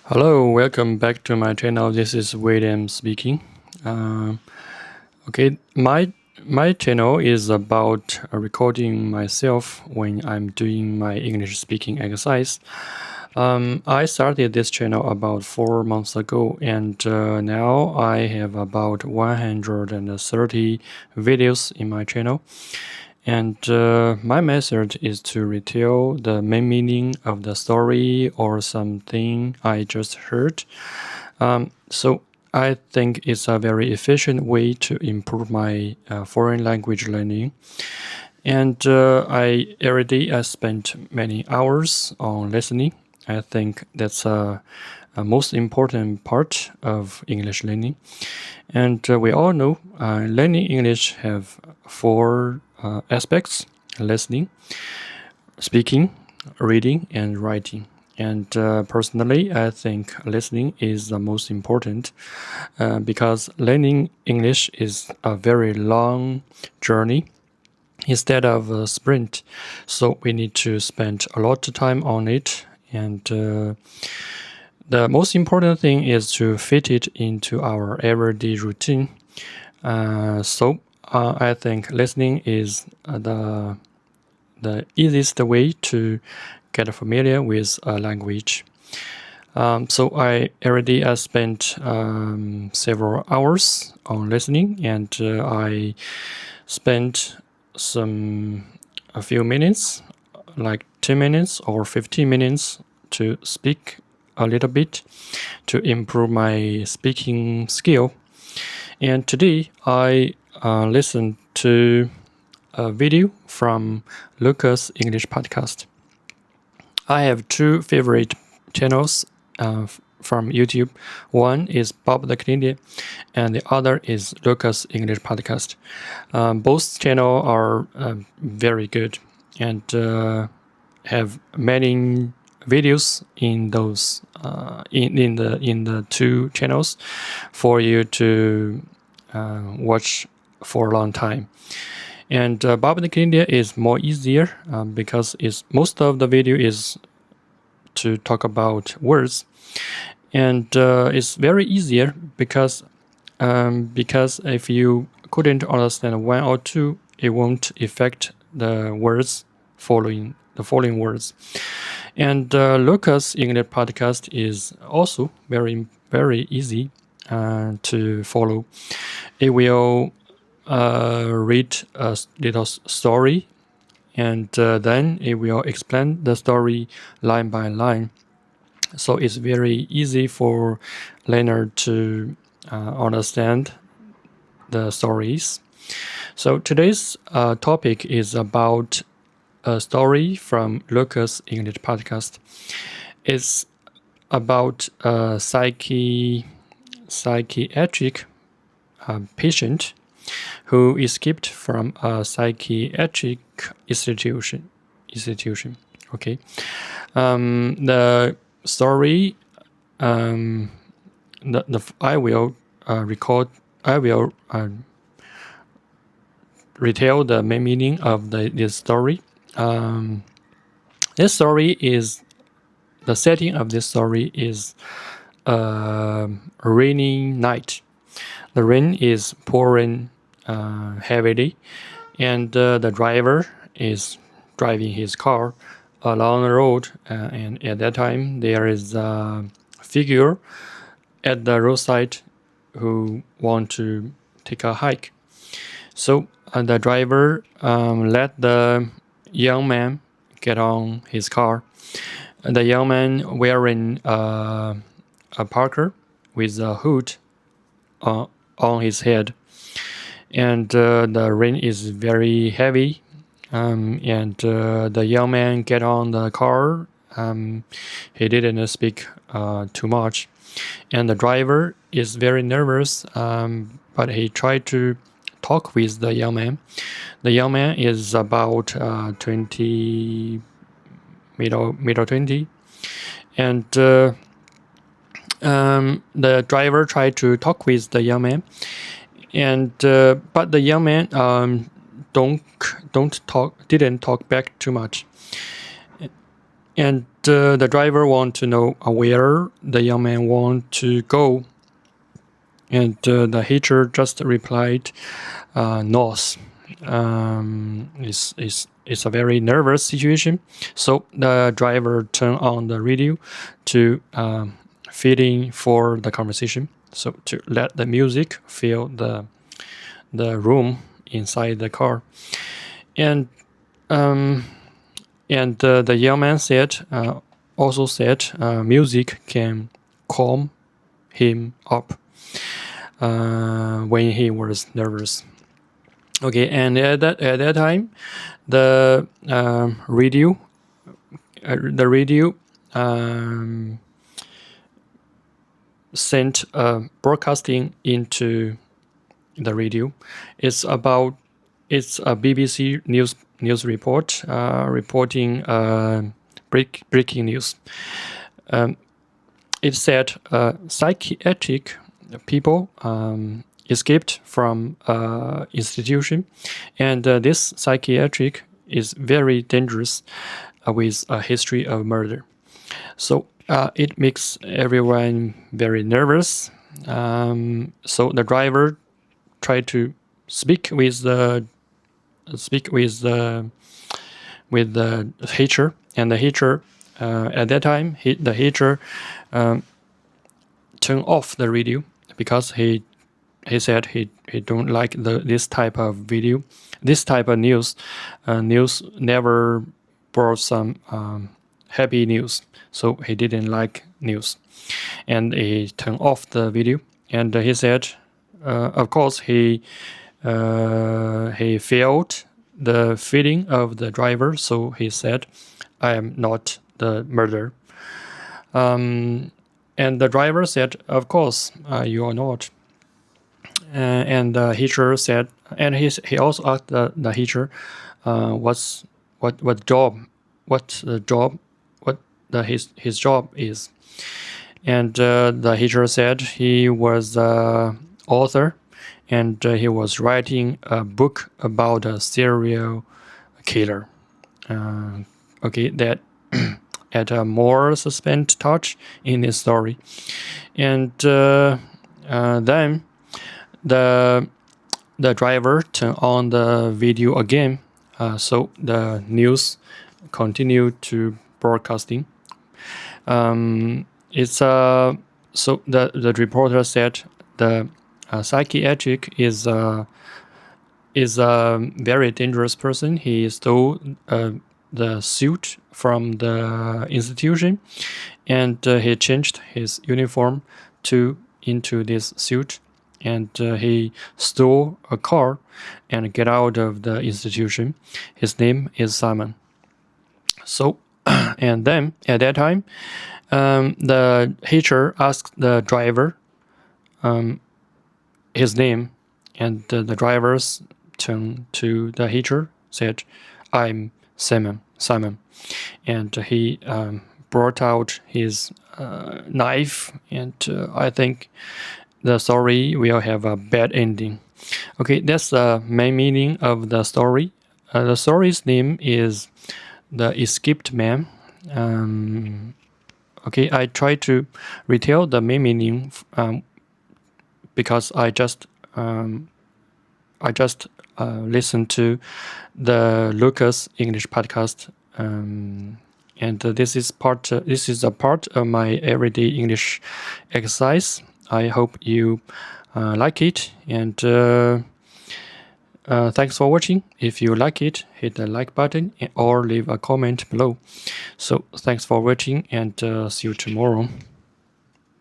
Hello, welcome back to my channel. This is William speaking. Uh, okay, my channel is about recording myself when I'm doing my English speaking exercise. I started this channel about 4 months ago, and now I have about 130 videos in my channel. And my method is to retell the main meaning of the story or something I just heard. So I think it's a very efficient way to improve my foreign language learning. And I already spent many hours on listening. I think that's a most important part of English learning. And we all know learning English have four aspects: listening, speaking, reading, and writing. And personally, I think listening is the most important because learning English is a very long journey instead of a sprint. So we need to spend a lot of time on it. And the most important thing is to fit it into our everyday routine. So I think listening is the easiest way to get familiar with a language. So I already spent several hours on listening, and I spent a few minutes, like 10 minutes or 15 minutes, to speak a little bit to improve my speaking skill. And today I listened to a video from Lucas English Podcast. I have two favorite channels from YouTube. One is Bob the Canadian, and the other is Lucas English Podcast. Both channels are very good and have many videos in those in the two channels for you to watch for a long time. And Bob the Canadian is more easier because most of the video is to talk about words, and it's very easier because if you couldn't understand one or two, it won't affect the words following words. And Lucas English Podcast is also very very easy to follow. It will read a little story, and then it will explain the story line by line. So it's very easy for learner to understand the stories. So today's topic is about a story from Lucas English Podcast. It's about a psychiatric patient who escaped from a psychiatric institution. Okay. The story. I will retell the main meaning of this story. This story is the setting of this story is a rainy night. The rain is pouring heavily, and the driver is driving his car along the road. And at that time, there is a figure at the roadside who want to take a hike. So the driver let the young man get on his car. The young man wearing a parker with a hood on his head, and the rain is very heavy. And the young man get on the car. He didn't speak too much, and the driver is very nervous. But he tried to talk with the young man. The young man is about 20, middle 20, and the driver tried to talk with the young man, and but the young man didn't talk back too much. And the driver want to know where the young man want to go. And the hitcher just replied, north. It's a very nervous situation. So the driver turned on the radio to fit in for the conversation. So to let the music fill the room inside the car. And the young man also said music can calm him up when he was nervous. Okay, and at that time, the radio sent broadcasting into the radio. It's a BBC news report reporting breaking news. It said psychiatric people escaped from institution, and this psychiatric is very dangerous with a history of murder. So it makes everyone very nervous. So the driver tried to speak with the hitcher, and the hitcher at that time the hitcher turned off the radio because he said he don't like this type of video, this type of news. News never brought some happy news, so he didn't like news, and he turned off the video. And he said, of course, he felt the feeling of the driver, so he said, "I am not the murderer." And the driver said, "Of course, you are not." And the hitcher said, and he also asked the hitcher, what his job is. And the hitcher said he was the author, and he was writing a book about a serial killer. Okay, that add a more suspense touch in his story. And then the driver turned on the video again, so the news continued to broadcasting. So the reporter said the psychiatric is a very dangerous person. He stole the suit from the institution, and he changed his uniform into this suit, and he stole a car and get out of the institution. His name is Simon. So, and then at that time, the hitcher asked the driver his name, and the drivers turned to the hitcher, said, "I'm Simon." And he brought out his knife, and I think the story will have a bad ending. Okay, that's the main meaning of the story. The story's name is The Escaped Man. Okay, I try to retell the main meaning because I just listened to the Lucas English podcast, and this is a part of my everyday English exercise. I hope you like it, and thanks for watching. If you like it, hit the like button or leave a comment below. So thanks for watching, and see you tomorrow.